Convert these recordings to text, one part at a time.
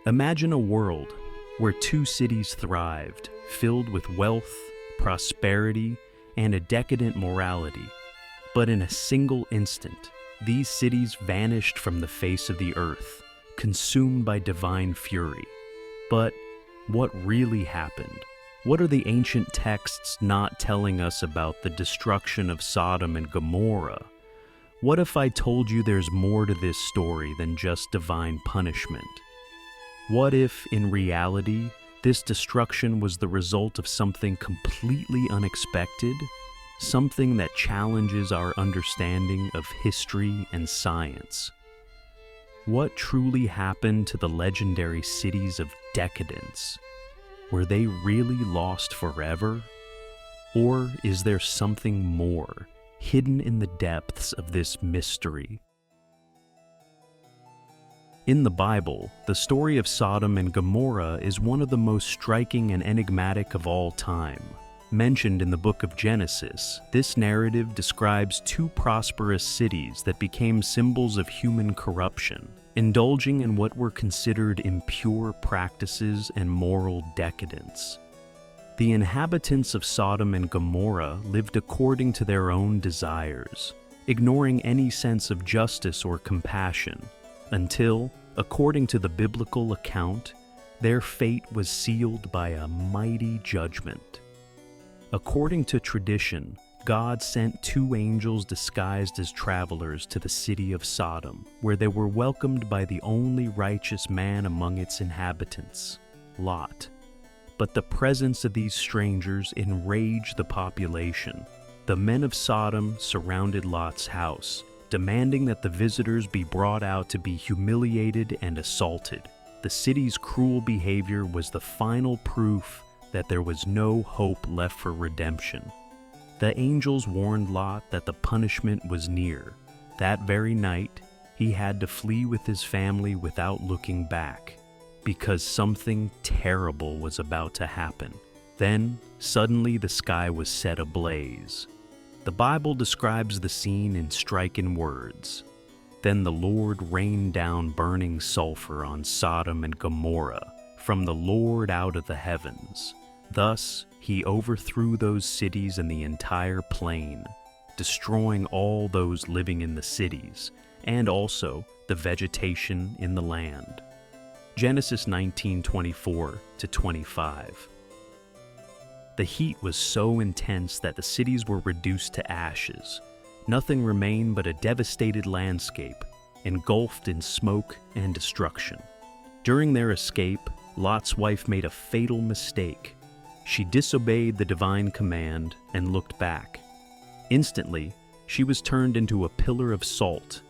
Imagine a world where two cities thrived, filled with wealth, prosperity, and a decadent morality. But in a single instant, these cities vanished from the face of the earth, consumed by divine fury. But what really happened? What are the ancient texts not telling us about the destruction of Sodom and Gomorrah? What if I told you there's more to this story than just divine punishment? What if, in reality, this destruction was the result of something completely unexpected? Something that challenges our understanding of history and science? What truly happened to the legendary cities of decadence? Were they really lost forever? Or is there something more hidden in the depths of this mystery? In the Bible, the story of Sodom and Gomorrah is one of the most striking and enigmatic of all time. Mentioned in the book of Genesis, this narrative describes two prosperous cities that became symbols of human corruption, indulging in what were considered impure practices and moral decadence. The inhabitants of Sodom and Gomorrah lived according to their own desires, ignoring any sense of justice or compassion, until, according to the biblical account, their fate was sealed by a mighty judgment. According to tradition, God sent two angels disguised as travelers to the city of Sodom, where they were welcomed by the only righteous man among its inhabitants, Lot. But the presence of these strangers enraged the population. The men of Sodom surrounded Lot's house, demanding that the visitors be brought out to be humiliated and assaulted. The city's cruel behavior was the final proof that there was no hope left for redemption. The angels warned Lot that the punishment was near. That very night, he had to flee with his family without looking back, because something terrible was about to happen. Then, suddenly the sky was set ablaze. The Bible describes the scene in striking words. Then the Lord rained down burning sulfur on Sodom and Gomorrah from the Lord out of the heavens. Thus, he overthrew those cities and the entire plain, destroying all those living in the cities, and also the vegetation in the land. Genesis 19:24-25. The heat was so intense that the cities were reduced to ashes. Nothing remained but a devastated landscape, engulfed in smoke and destruction. During their escape, Lot's wife made a fatal mistake. She disobeyed the divine command and looked back. Instantly, she was turned into a pillar of salt,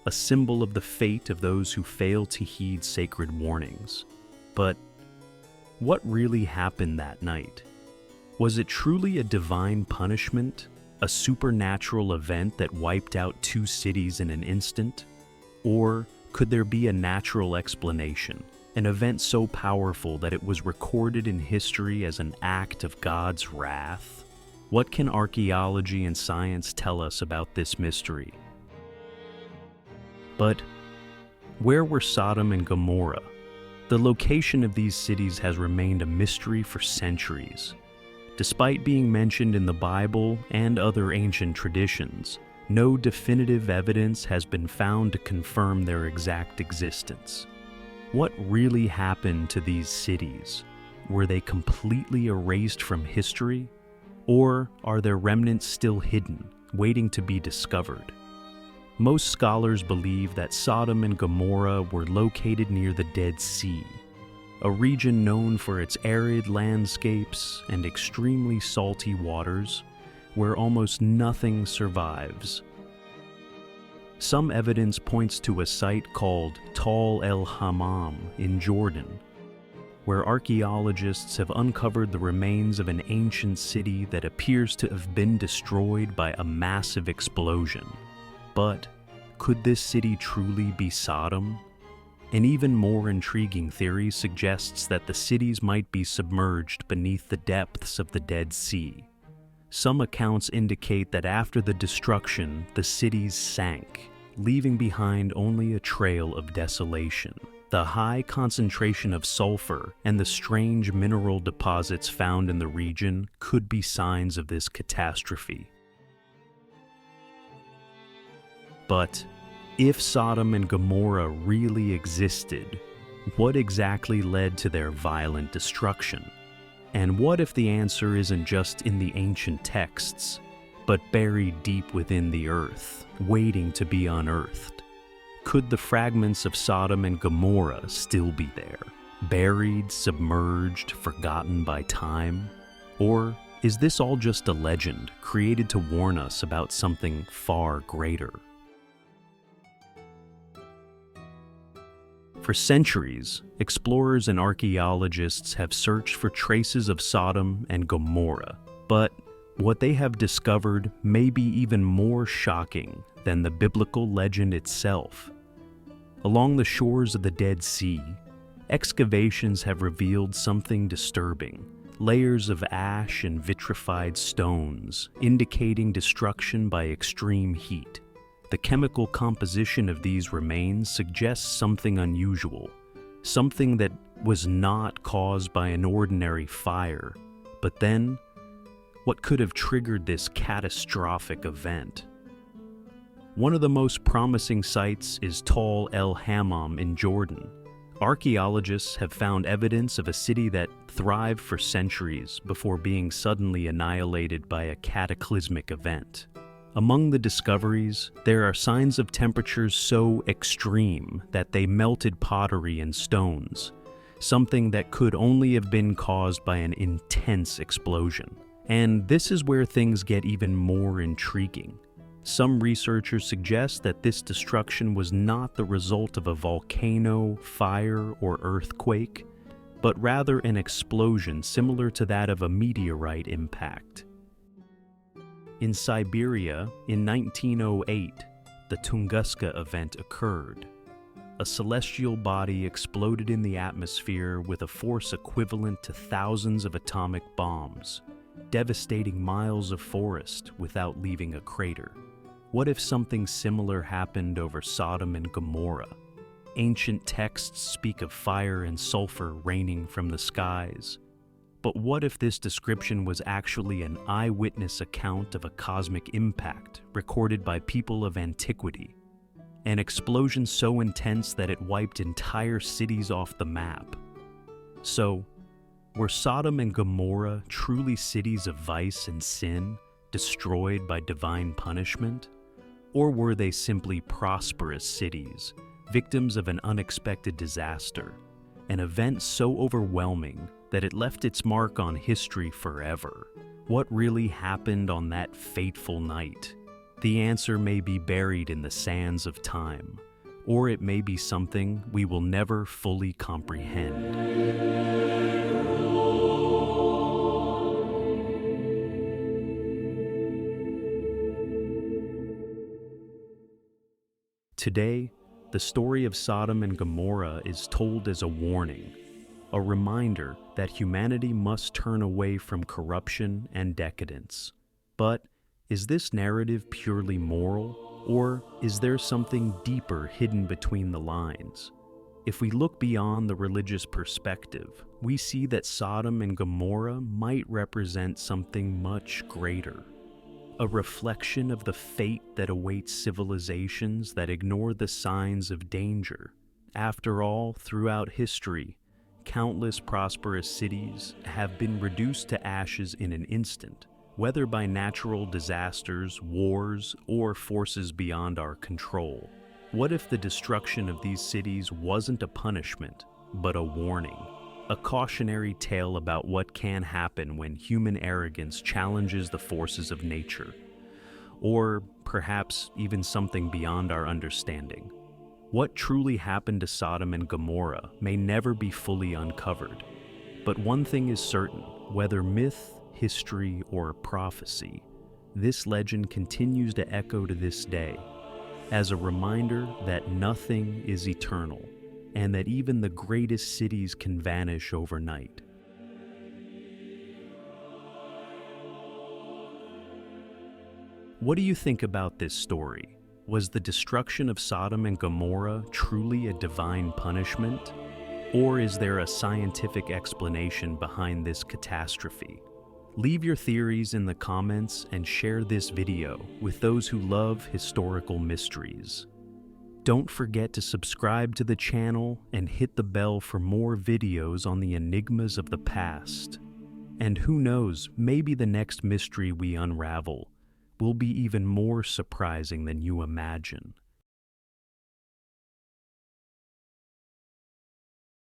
a symbol of the fate of those who fail to heed sacred warnings. But what really happened that night? Was it truly a divine punishment, a supernatural event that wiped out two cities in an instant? Or could there be a natural explanation? An event so powerful that it was recorded in history as an act of God's wrath? What can archaeology and science tell us about this mystery? But where were Sodom and Gomorrah? The location of these cities has remained a mystery for centuries. Despite being mentioned in the Bible and other ancient traditions, no definitive evidence has been found to confirm their exact existence. What really happened to these cities? Were they completely erased from history? Or are their remnants still hidden, waiting to be discovered? Most scholars believe that Sodom and Gomorrah were located near the Dead Sea, a region known for its arid landscapes and extremely salty waters, where almost nothing survives. Some evidence points to a site called Tal el-Hammam in Jordan, where archaeologists have uncovered the remains of an ancient city that appears to have been destroyed by a massive explosion. But could this city truly be Sodom? An even more intriguing theory suggests that the cities might be submerged beneath the depths of the Dead Sea. Some accounts indicate that after the destruction, the cities sank, leaving behind only a trail of desolation. The high concentration of sulfur and the strange mineral deposits found in the region could be signs of this catastrophe. But if Sodom and Gomorrah really existed, what exactly led to their violent destruction? And what if the answer isn't just in the ancient texts, but buried deep within the earth, waiting to be unearthed? Could the fragments of Sodom and Gomorrah still be there, buried, submerged, forgotten by time? Or is this all just a legend created to warn us about something far greater? For centuries, explorers and archaeologists have searched for traces of Sodom and Gomorrah, but what they have discovered may be even more shocking than the biblical legend itself. Along the shores of the Dead Sea, excavations have revealed something disturbing: layers of ash and vitrified stones, indicating destruction by extreme heat. The chemical composition of these remains suggests something unusual, something that was not caused by an ordinary fire. But then, what could have triggered this catastrophic event? One of the most promising sites is Tal El Hammam in Jordan. Archaeologists have found evidence of a city that thrived for centuries before being suddenly annihilated by a cataclysmic event. Among the discoveries, there are signs of temperatures so extreme that they melted pottery and stones, something that could only have been caused by an intense explosion. And this is where things get even more intriguing. Some researchers suggest that this destruction was not the result of a volcano, fire, or earthquake, but rather an explosion similar to that of a meteorite impact. In Siberia, in 1908, the Tunguska event occurred. A celestial body exploded in the atmosphere with a force equivalent to thousands of atomic bombs, devastating miles of forest without leaving a crater. What if something similar happened over Sodom and Gomorrah? Ancient texts speak of fire and sulfur raining from the skies. But what if this description was actually an eyewitness account of a cosmic impact recorded by people of antiquity? An explosion so intense that it wiped entire cities off the map. So, were Sodom and Gomorrah truly cities of vice and sin, destroyed by divine punishment? Or were they simply prosperous cities, victims of an unexpected disaster, an event so overwhelming that it left its mark on history forever? What really happened on that fateful night? The answer may be buried in the sands of time, or it may be something we will never fully comprehend. Today, the story of Sodom and Gomorrah is told as a warning, a reminder that humanity must turn away from corruption and decadence. But is this narrative purely moral, or is there something deeper hidden between the lines? If we look beyond the religious perspective, we see that Sodom and Gomorrah might represent something much greater. A reflection of the fate that awaits civilizations that ignore the signs of danger. After all, throughout history, countless prosperous cities have been reduced to ashes in an instant, whether by natural disasters, wars, or forces beyond our control. What if the destruction of these cities wasn't a punishment, but a warning? A cautionary tale about what can happen when human arrogance challenges the forces of nature. Or perhaps even something beyond our understanding. What truly happened to Sodom and Gomorrah may never be fully uncovered. But one thing is certain, whether myth, history, or prophecy, this legend continues to echo to this day, as a reminder that nothing is eternal, and that even the greatest cities can vanish overnight. What do you think about this story? Was the destruction of Sodom and Gomorrah truly a divine punishment? Or is there a scientific explanation behind this catastrophe? Leave your theories in the comments and share this video with those who love historical mysteries. Don't forget to subscribe to the channel and hit the bell for more videos on the enigmas of the past. And who knows, maybe the next mystery we unravel will be even more surprising than you imagine.